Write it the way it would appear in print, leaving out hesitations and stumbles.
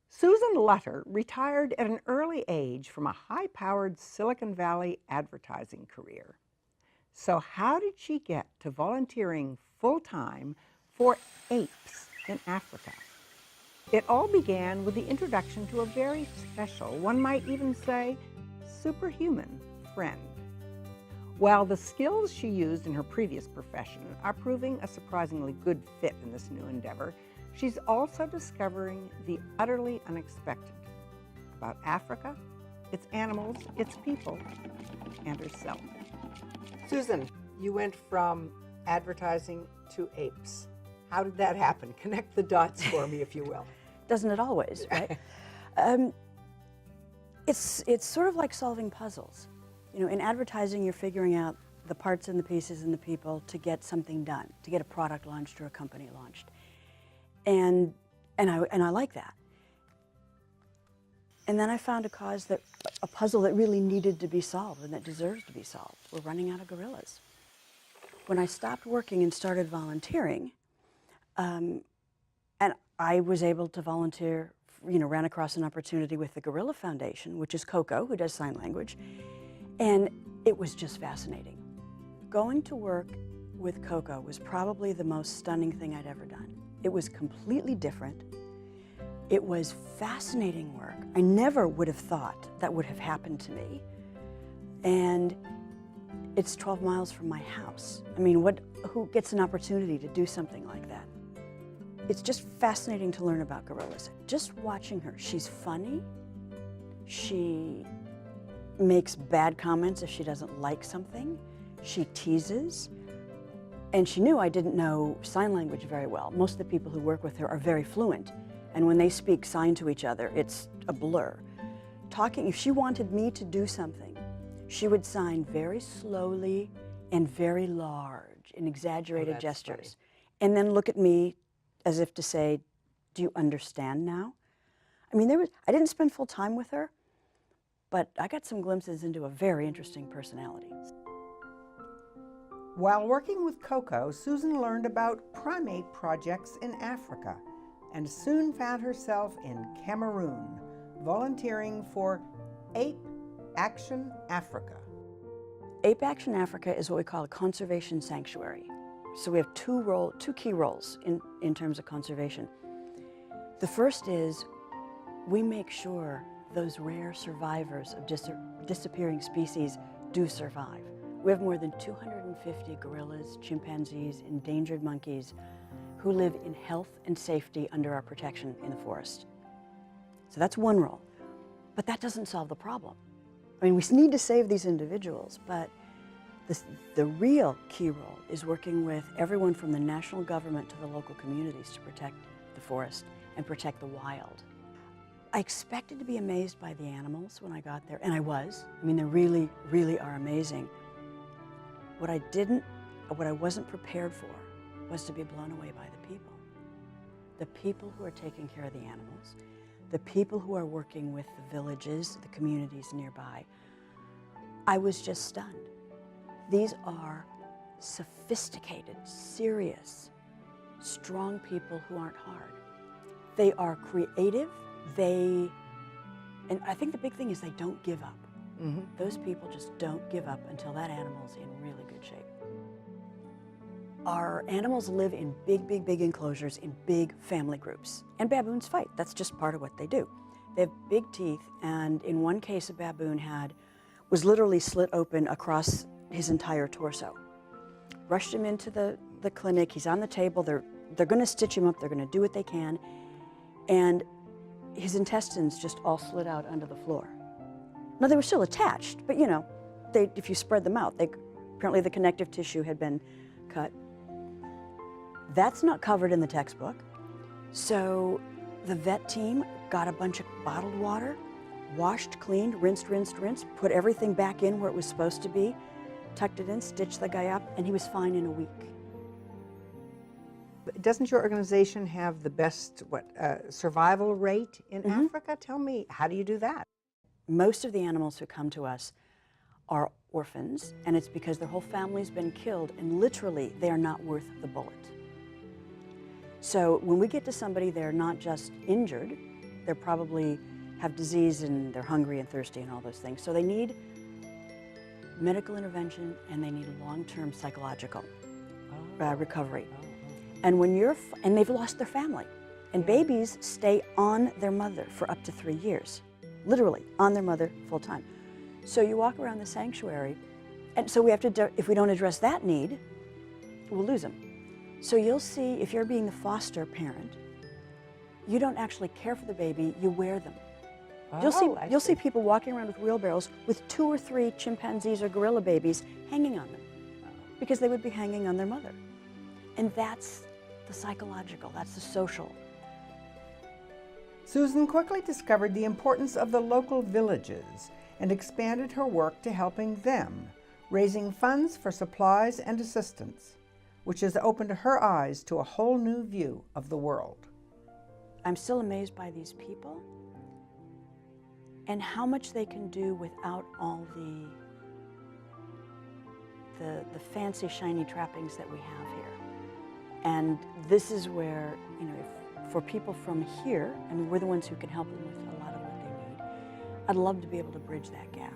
Susan Lutter retired at an early age from a high-powered Silicon Valley advertising career. So how did she get to volunteering full-time for apes in Africa? It all began with the introduction to a very special, one might even say superhuman, friend. While the skills she used in her previous profession are proving a surprisingly good fit in this new endeavor, she's also discovering the utterly unexpected about Africa, its animals, its people, and herself. Susan, you went from advertising to apes. How did that happen? Connect the dots for me, if you will. Doesn't it always, right? It's sort of like solving puzzles. You know, in advertising, you're figuring out the parts and the pieces and the people to get something done, to get a product launched or a company launched. And I like that. And then I found a puzzle that really needed to be solved and that deserves to be solved. We're running out of gorillas. When I stopped working and started volunteering, and I was able to volunteer, ran across an opportunity with the Gorilla Foundation, which is Koko, who does sign language, and it was just fascinating. Going to work with Koko was probably the most stunning thing I'd ever done. It was completely different. It was fascinating work. I never would have thought that would have happened to me. And it's 12 miles from my house. I mean, who gets an opportunity to do something like that? It's just fascinating to learn about gorillas. Just watching her, she's funny. She makes bad comments if she doesn't like something. She teases. And she knew I didn't know sign language very well. Most of the people who work with her are very fluent. And when they speak sign to each other, it's a blur. If she wanted me to do something, she would sign very slowly and very large in exaggerated gestures. Funny. And then look at me as if to say, do you understand now? I mean, I didn't spend full time with her, but I got some glimpses into a very interesting personality. While working with Koko, Susan learned about primate projects in Africa and soon found herself in Cameroon, volunteering for Ape Action Africa. Ape Action Africa is what we call a conservation sanctuary. So we have two key roles in terms of conservation. The first is we make sure those rare survivors of disappearing species do survive. We have more than 250 gorillas, chimpanzees, endangered monkeys who live in health and safety under our protection in the forest. So that's one role. But that doesn't solve the problem. I mean, we need to save these individuals, but the real key role is working with everyone from the national government to the local communities to protect the forest and protect the wild. I expected to be amazed by the animals when I got there, and I was. I mean, they really, really are amazing. What I wasn't prepared for was to be blown away by the people. The people who are taking care of the animals, the people who are working with the villages, the communities nearby. I was just stunned. These are sophisticated, serious, strong people who aren't hard. They are creative, and I think the big thing is they don't give up. Mm-hmm. Those people just don't give up until that animal's in really good shape. Our animals live in big enclosures in big family groups. And baboons fight. That's just part of what they do. They have big teeth, and in one case a baboon was literally slit open across his entire torso. Rushed him into the clinic. He's on the table. They're going to stitch him up. They're going to do what they can. And his intestines just all slid out onto the floor. Now, they were still attached, but if you spread them out, apparently the connective tissue had been cut. That's not covered in the textbook. So the vet team got a bunch of bottled water, washed, cleaned, rinsed, put everything back in where it was supposed to be, tucked it in, stitched the guy up, and he was fine in a week. Doesn't your organization have the best survival rate in Africa? Tell me, how do you do that? Most of the animals who come to us are orphans, and it's because their whole family's been killed, and literally they are not worth the bullet. So when we get to somebody, they're not just injured, They're probably have disease and they're hungry and thirsty and all those things. So they need medical intervention and they need long-term psychological recovery. And when and they've lost their family. And babies stay on their mother for up to 3 years, literally on their mother full time. So you walk around the sanctuary, and so we have to, if we don't address that need, we'll lose them. So you'll see, if you're being the foster parent, you don't actually care for the baby, you wear them. You'll see people walking around with wheelbarrows with 2 or 3 chimpanzees or gorilla babies hanging on them because they would be hanging on their mother. And that's the psychological, that's the social. Susan quickly discovered the importance of the local villages and expanded her work to helping them, raising funds for supplies and assistance, which has opened her eyes to a whole new view of the world. I'm still amazed by these people and how much they can do without all the fancy, shiny trappings that we have here. And this is where, you know, for people from here, and we're the ones who can help them with a lot of what they need, I'd love to be able to bridge that gap.